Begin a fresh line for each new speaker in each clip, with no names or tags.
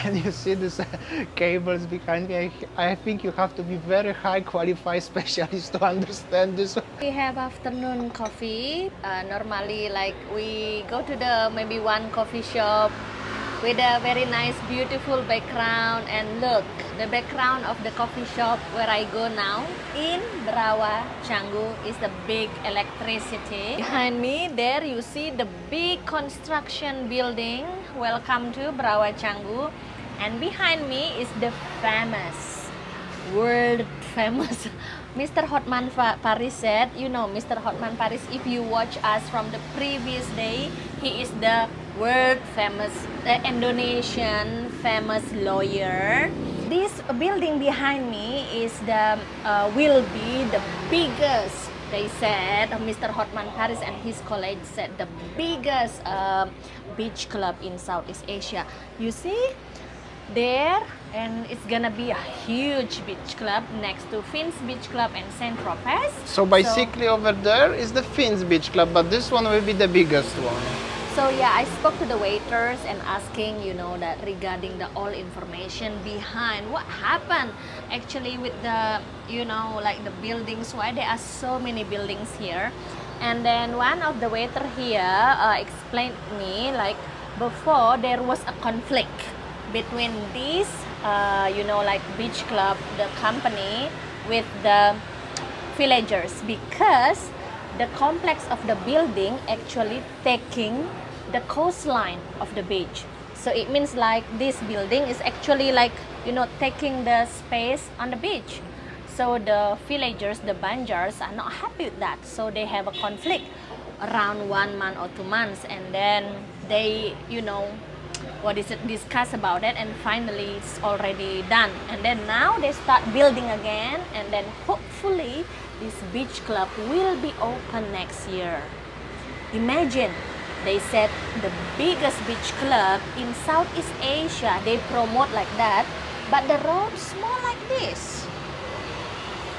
Can you see these cables behind me? I think you have to be very high qualified specialist to understand this.
We have afternoon coffee. Normally, like we go to the maybe one coffee shop with a very nice, beautiful background. And look, the background of the coffee shop where I go now in Brawa, Canggu is the big electricity. Behind me, there you see the big construction building. Welcome to Brawa, Canggu. And behind me is the famous, world famous Mr. Hotman Paris said, you know, Mr. Hotman Paris, if you watch us from the previous day, he is the world famous, Indonesian famous lawyer. This building behind me is will be the biggest, they said, Mr. Hotman Paris and his colleagues said, the biggest beach club in Southeast Asia. You see there, and it's gonna be a huge beach club next to Finn's Beach Club and Saint Tropez.
So basically over there is the Finn's Beach Club, but this one will be the biggest one.
So yeah, I spoke to the waiters and asking, you know, that regarding the all information behind what happened actually with the, you know, like the buildings, why there are so many buildings here. And then one of the waiter here explained me, like before there was a conflict between this, you know, like beach club, the company, with the villagers, because the complex of the building actually taking the coastline of the beach. So it means like this building is actually like, you know, taking the space on the beach. So the villagers, the Banjars, are not happy with that. So they have a conflict around 1 month or 2 months, and then they, you know, what is it, discuss about it, and finally it's already done. And then now they start building again, and then hopefully this beach club will be open next year. Imagine, they said the biggest beach club in Southeast Asia, they promote like that, but the road is small like this.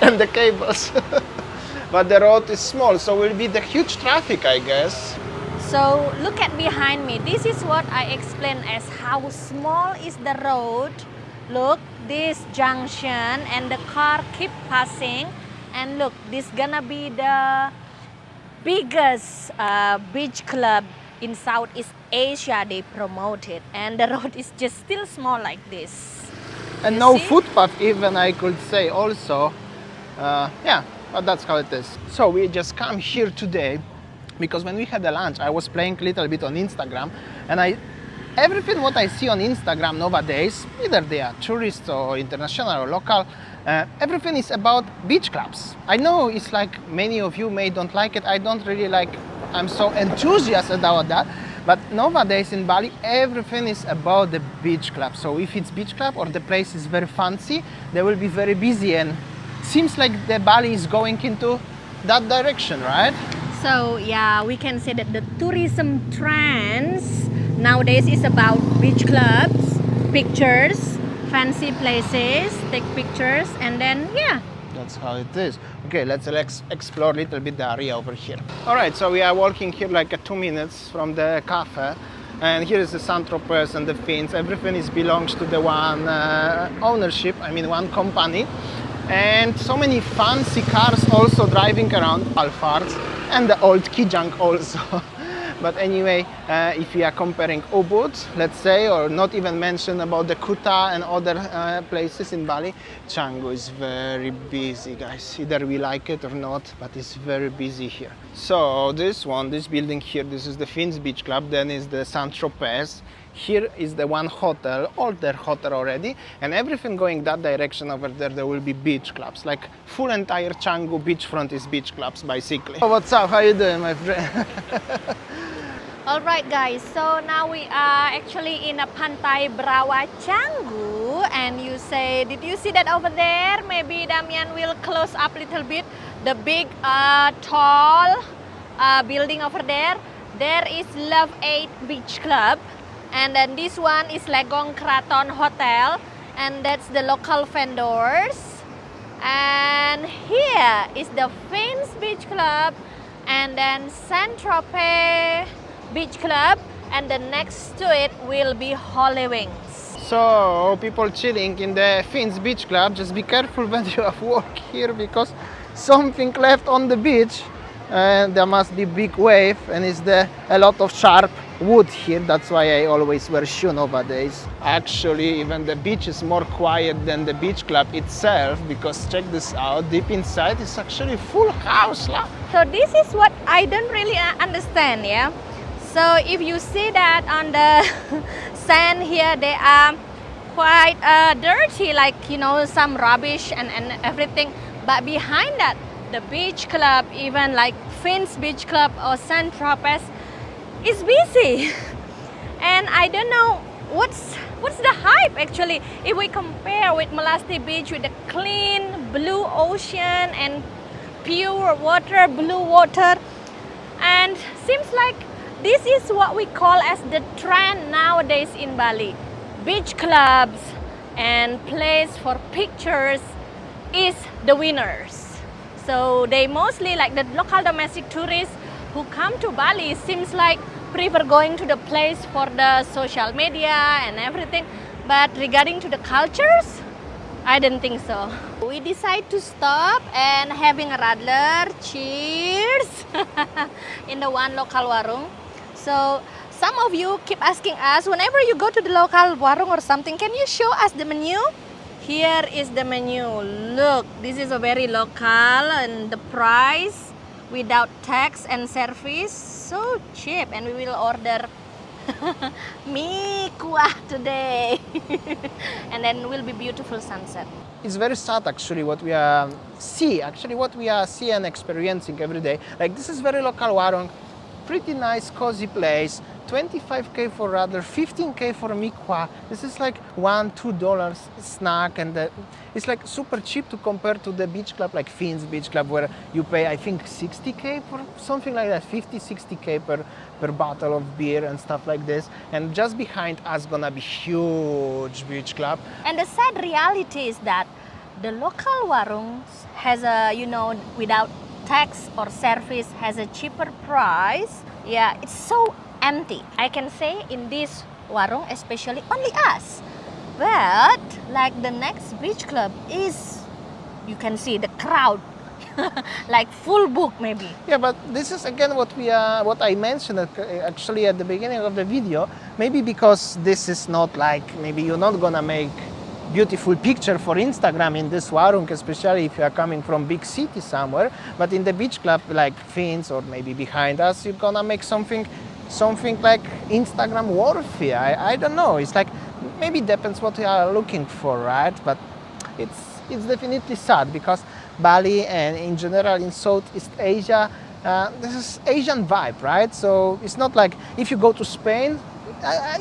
And the cables. But the road is small, so will be the huge traffic, I guess.
So look at behind me. This is what I explained as how small is the road. Look, this junction, and the car keep passing. And look, this gonna be the biggest beach club in Southeast Asia. They promote it, and the road is just still small like this.
And
You
no
see?
footpath even, I could say also. Yeah, but that's how it is. So we just come here today because when we had the lunch, I was playing a little bit on Instagram, and everything what I see on Instagram nowadays, either they are tourists or international or local, everything is about beach clubs. I know it's like many of you may don't like it. I don't really like, I'm so enthusiastic about that. But nowadays in Bali, everything is about the beach club. So if it's beach club or the place is very fancy, they will be very busy, and seems like the Bali is going into that direction, right?
So yeah, we can say that the tourism trends nowadays is about beach clubs, pictures, fancy places, take pictures, and then yeah.
That's how it is. Okay, let's explore a little bit the area over here. All right, so we are walking here like 2 minutes from the cafe, and here is the Saint Tropez and the Finns. Everything belongs to the one ownership, I mean one company. And so many fancy cars also driving around, Alphard, and the old Kijang also. But anyway, if we are comparing Ubud, let's say, or not even mention about the Kuta and other places in Bali, Canggu is very busy, guys. Either we like it or not, but it's very busy here. So this building here, this is the Finn's Beach Club, then is the Saint Tropez. Here is the one hotel, older hotel already, and everything going that direction over there, there will be beach clubs. Like full entire Canggu beachfront is beach clubs, basically. Oh, what's up? How you doing, my friend?
Alright guys, so now we are actually in a Pantai Brawa, Canggu, and you say, did you see that over there? Maybe Damian will close up a little bit. The big tall building over there. There is Love 8 Beach Club. And then this one is Legong Kraton Hotel, and that's the local vendors. And here is the Finn's Beach Club, and then Saint Tropez Beach Club, and the next to it will be Holy Wings.
So people chilling in the Finns beach club, just be careful when you walk here because something left on the beach and there must be big wave and is there a lot of sharp wood here. That's why I always wear shoe nowadays. Actually, even the beach is more quiet than the beach club itself because check this out, deep inside is actually full house.
So this is what I don't really understand, yeah. So if you see that on the sand here, they are quite dirty, like some rubbish and everything. But behind that, the beach club, even like Finn's beach club or Saint Tropez, is busy. And I don't know what's the hype actually. If we compare with Melasti Beach with the clean blue ocean and pure water, blue water, and seems like this is what we call as the trend nowadays in Bali. Beach clubs and place for pictures is the winners. So they mostly, like the local domestic tourists who come to Bali, seems like prefer going to the place for the social media and everything. But regarding to the cultures, I don't think so. We decide to stop and having a radler. Cheers! In the one local warung. So some of you keep asking us, whenever you go to the local warung or something, can you show us the menu? Here is the menu. Look, this is a very local and the price without tax and service, so cheap. And we will order mie kuah today. And then will be beautiful sunset.
It's very sad actually what we see and experiencing every day. Like this is very local warung, pretty nice cozy place, 25k for radler, 15k for mie kuah. This is like $1-2 snack, and it's like super cheap to compare to the beach club like Finn's beach club where you pay I think 60k for something like that, 50-60k per bottle of beer and stuff like this. And just behind us gonna be huge beach club.
And the sad reality is that the local warung has a, without tax or service, has a cheaper price. Yeah, it's so empty. I can say in this warung, especially only us. But like the next beach club is, you can see the crowd, like full book maybe.
Yeah, but this is again what I mentioned actually at the beginning of the video. Maybe because this is not like, maybe you're not gonna make beautiful picture for Instagram in this warung, especially if you are coming from big city somewhere. But in the beach club like Finn's or maybe behind us, you're gonna make something like Instagram worthy. I don't know. It's like, maybe depends what you are looking for, right? But it's definitely sad because Bali and in general in Southeast Asia, this is Asian vibe, right? So it's not like if you go to Spain,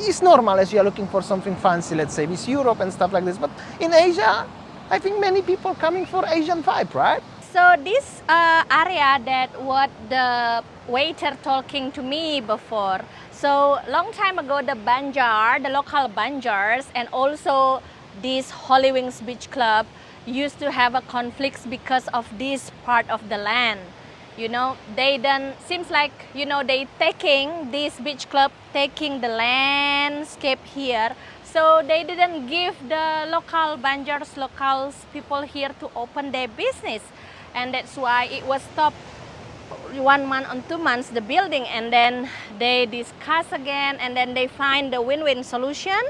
it's normal as you are looking for something fancy, let's say with Europe and stuff like this. But in Asia, I think many people coming for Asian vibe, right?
So this area that what the waiter talking to me before. So long time ago, the Banjar, the local Banjars, and also this Holy Wings Beach Club used to have a conflicts because of this part of the land. They then seems like they taking this beach club, taking the landscape here. So they didn't give the local Banjars, locals people here to open their business, and that's why it was stopped 1 month or 2 months, the building, and then they discuss again, and then they find the win-win solution.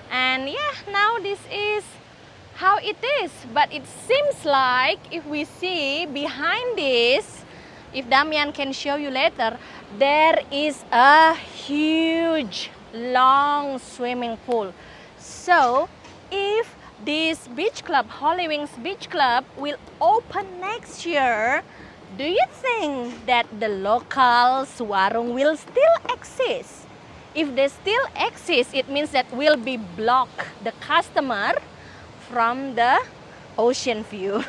And yeah, now this is how it is. But it seems like if we see behind this, if Damian can show you later, there is a huge long swimming pool. So if this beach club, Holy Wings Beach Club, will open next year, do you think that the local warung will still exist? If they still exist, it means that will be block the customer from the ocean view.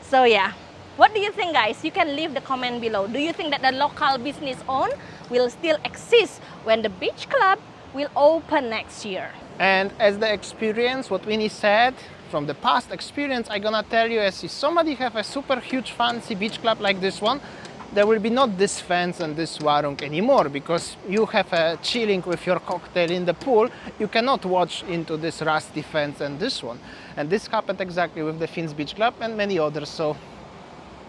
So yeah, what do you think, guys? You can leave the comment below. Do you think that the local business owned will still exist when the beach club will open next year?
And as the experience, what Winnie said, from the past experience, I'm gonna tell you, as if somebody have a super huge fancy beach club like this one, there will be not this fence and this warung anymore, because you have a chilling with your cocktail in the pool. You cannot watch into this rusty fence and this one. And this happened exactly with the Finns Beach Club and many others.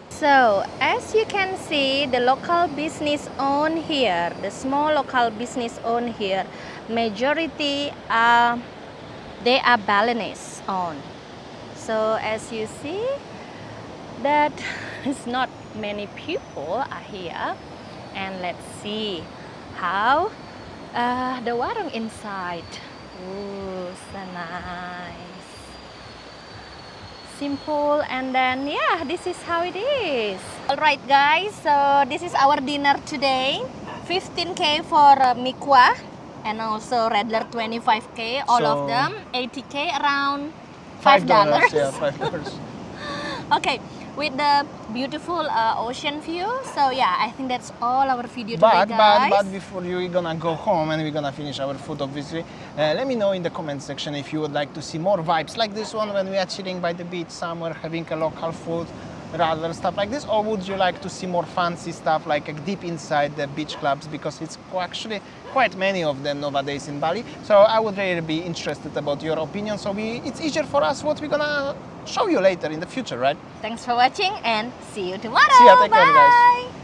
So, as you can see, the local business owned here, the small local business owned here, majority are, they are Balinese owned. So, as you see, that is not many people are here. And let's see how the warung inside. Ooh, so nice. Simple, and then yeah, this is how it is. Alright guys, so this is our dinner today. 15k for mikwa, and also regular 25k, all of them 80k, around $5.
Yeah, $5.
Okay, with the beautiful ocean view. So yeah, I think that's all our video today, guys.
But before we're gonna go home and we're gonna finish our food, obviously, let me know in the comment section if you would like to see more vibes like this one when we are chilling by the beach somewhere, having a local food, rather stuff like this, or would you like to see more fancy stuff like deep inside the beach clubs, because it's actually quite many of them nowadays in Bali. So I would really be interested about your opinion, so it's easier for us what we're gonna show you later in the future, right?
Thanks for watching and see you tomorrow.
See ya, take care, guys.
Bye.